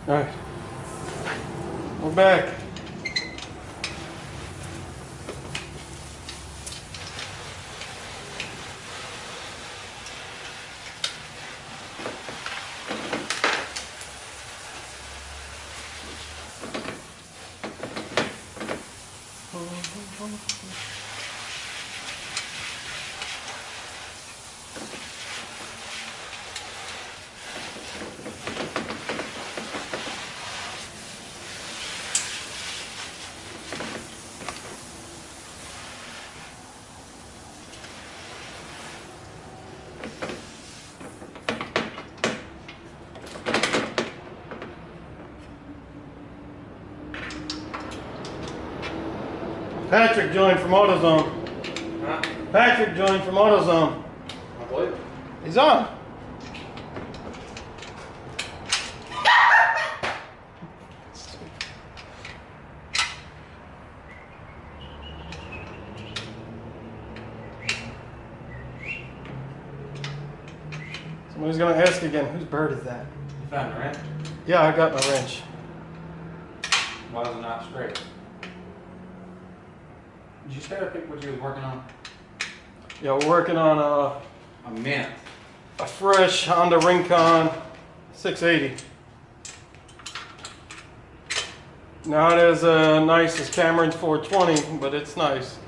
Alright, we're back. Patrick joined from AutoZone. Huh? Patrick joined from AutoZone. My boy? He's on. Somebody's gonna ask again, whose bird is that? You found the wrench? Yeah, I got my wrench. Why is it not straight? Did you say what you was working on? Yeah, we're working on A mint. a fresh Honda Rincon 680. Not as nice as Cameron's 420, but it's nice.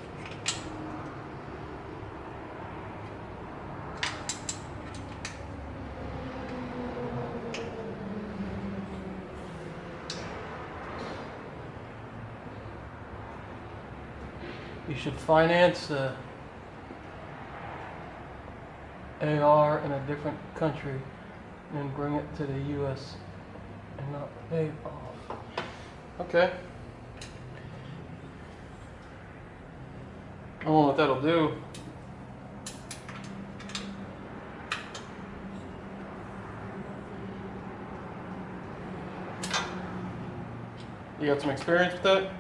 You should finance AR in a different country and bring it to the US and not pay off. Okay. I don't know what that'll do. You got some experience with that?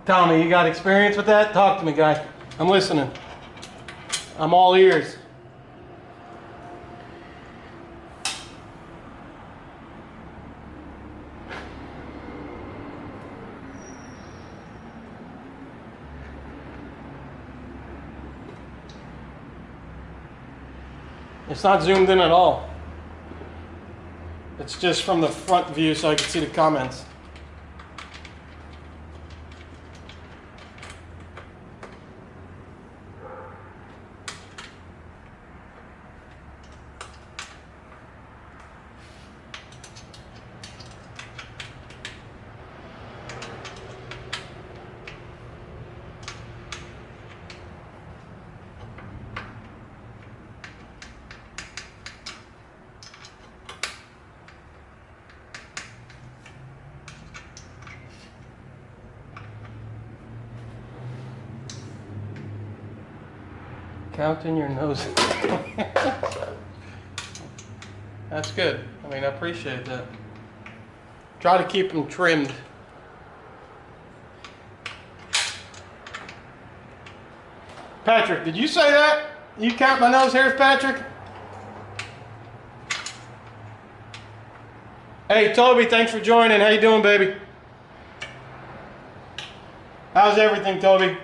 Tommy, you got experience with that? Talk to me, guy. I'm listening. I'm all ears. It's not zoomed in at all. It's just from the front view so I can see the comments. Counting your nose. That's good. I mean, I appreciate that. Try to keep them trimmed. Patrick, did you say that? You count my nose hairs, Patrick? Hey, Toby, thanks for joining. How you doing, baby? How's everything, Toby?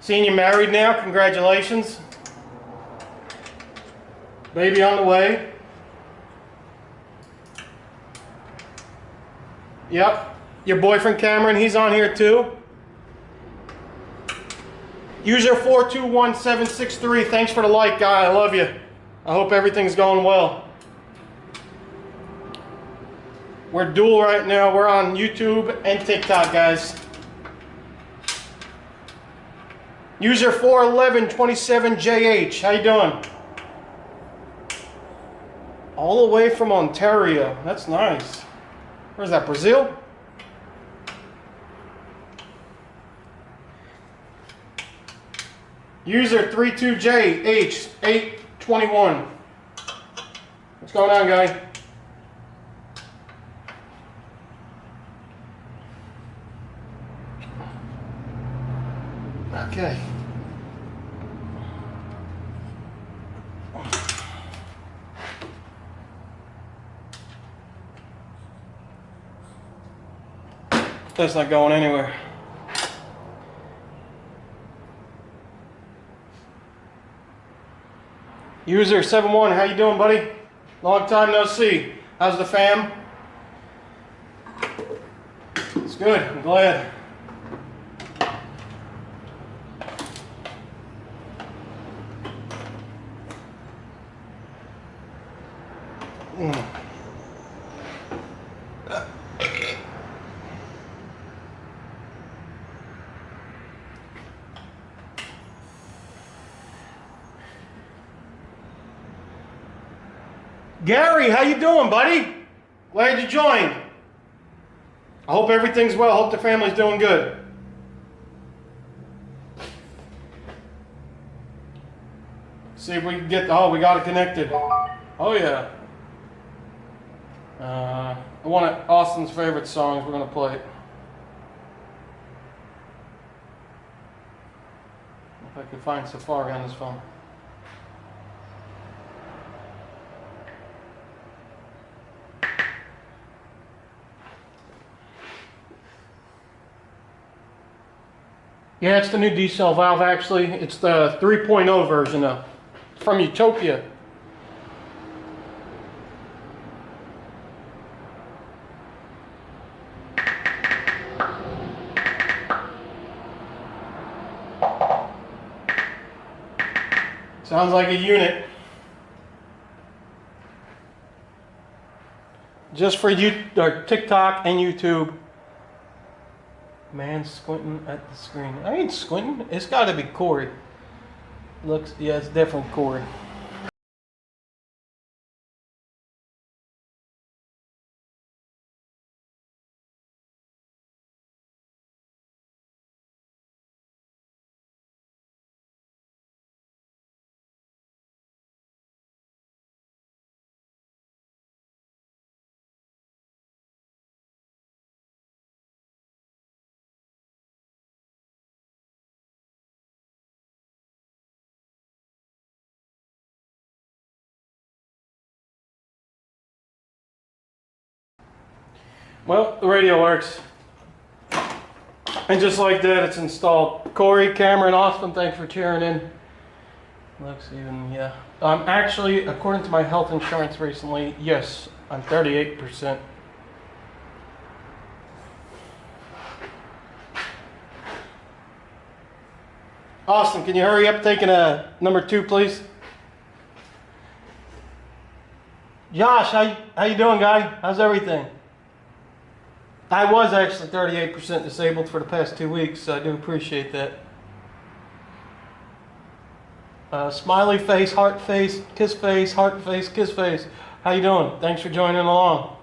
Seeing you married now, congratulations. Baby on the way. Yep. Your boyfriend Cameron, he's on here too. User 421763, thanks for the like, guy. I love you. I hope everything's going well. We're dual right now. We're on YouTube and TikTok, guys. User 41127JH, how you doing? All the way from Ontario. That's nice. Where's that, Brazil? User 32JH821. What's going on, guy? Okay. That's not going anywhere. User 71, how you doing, buddy? Long time no see. How's the fam? It's good, I'm glad. Gary, how you doing, buddy? Glad you joined. I hope everything's well. Hope the family's doing good. See if we can get. Oh, we got it connected. Oh yeah. One of Austin's favorite songs. We're gonna play it. If I could find Safari on this phone. Yeah, it's the new decel valve actually. It's the 3.0 version though. It's from Utopia. Sounds like a unit. Just for you, or TikTok and YouTube. Man squinting at the screen. I ain't squinting. It's got to be Corey. Looks, yeah, it's definitely Corey. Well, the radio works. And just like that, it's installed. Corey, Cameron, Austin, thanks for cheering in. Looks even, yeah. Actually, according to my health insurance recently, yes, I'm 38%. Austin, can you hurry up taking a number 2, please? Josh, how you doing, guy? How's everything? I was actually 38% disabled for the past 2 weeks, so I do appreciate that. Smiley face, heart face, kiss face, heart face, kiss face. How you doing? Thanks for joining along.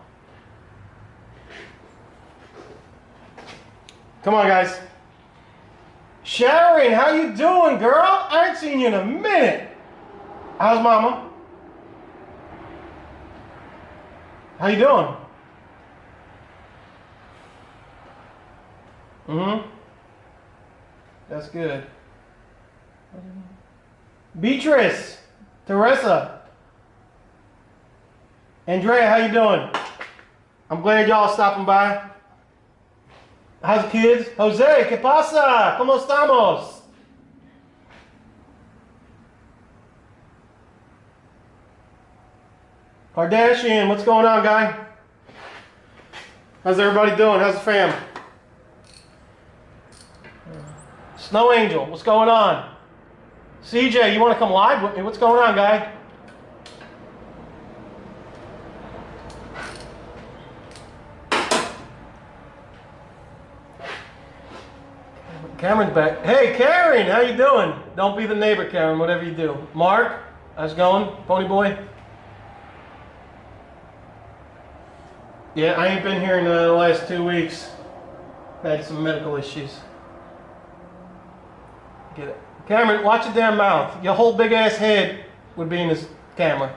Come on, guys. Sharon, how you doing, girl? I ain't seen you in a minute. How's mama? How you doing? Mm-hmm. That's good. Beatrice, Teresa, Andrea, how you doing? I'm glad y'all stopping by. How's the kids? Jose, ¿qué pasa? ¿Cómo estamos? Kardashian, what's going on, guy? How's everybody doing? How's the fam? Snow Angel, what's going on? CJ, you want to come live with me? What's going on, guy? Cameron's back. Hey, Karen, how you doing? Don't be the neighbor, Karen, whatever you do. Mark, how's it going? Pony boy? Yeah, I ain't been here in the last 2 weeks. Had some medical issues. Get it. Cameron, watch your damn mouth. Your whole big ass head would be in this camera.